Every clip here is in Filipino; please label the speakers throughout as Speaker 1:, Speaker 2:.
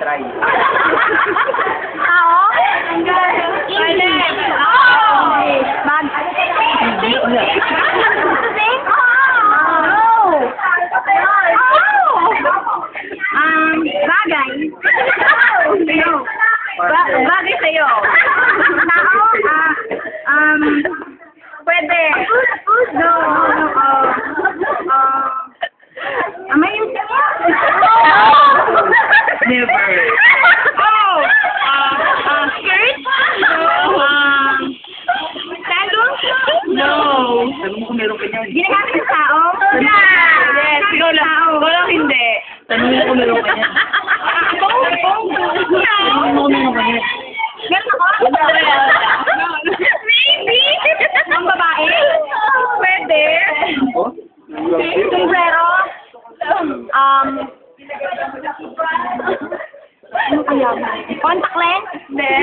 Speaker 1: Try.
Speaker 2: Tao? Easy. Oh! Bag. Sing? Sing? No! Bagay. No. Bagay sa'yo. Tao? Pwede. No. May yung
Speaker 1: Never.
Speaker 2: Oh! Skirt? No. Sandals?
Speaker 1: No. Sabi mo kung meron ka niyan.
Speaker 2: Ginagamit ng tao?
Speaker 1: Yes, ikaw lang. Ikaw lang hindi. Tanong mo kung meron ka niyan. Tanong mo kung meron ka niyan.
Speaker 2: Meron ako? Maybe. Ang babae? Pwede.
Speaker 1: Oh?
Speaker 2: Sombrero? Ano kaya? Contact lens? Hindi.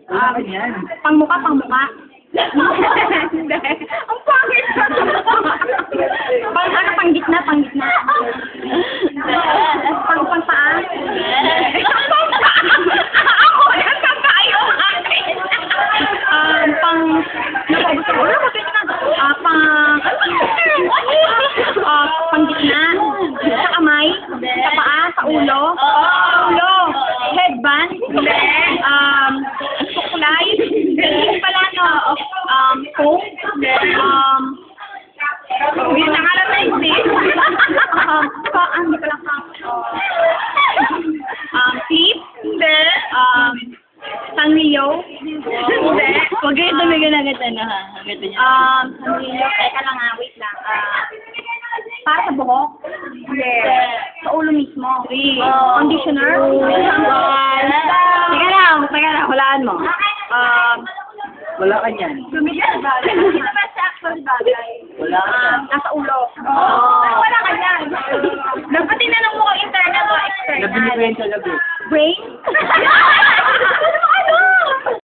Speaker 1: Wala ka niyan.
Speaker 2: Pangmuka? Hindi. Ang pangit. Panggitna? Pangpaan? Ako, yan pangpaa yung akin. Panggitna? Sa kamay? Sa paa? Sa ulo? Headband? Suklay? Pala no? Comb? Yun ang alam na hindi. Hindi pala clip? Hindi. Sanrio? Hindi.
Speaker 3: Huwag kayo tumigan agad ha. Agad niya.
Speaker 2: Sanrio? Teka lang wait lang. Para sa buhok? Hindi. Sa ulo mismo? Conditioner?
Speaker 3: Teka lang. Hulaan mo.
Speaker 1: Wala ka niyan.
Speaker 2: Sumigat bagay. Hindi ba sa actual bagay?
Speaker 1: Wala ka niyan.
Speaker 2: Nasa ulo. Wala ka yan. Dapat tinanong mo kung internal o external.
Speaker 1: Labi ni Gwen sa labi.
Speaker 2: Brain?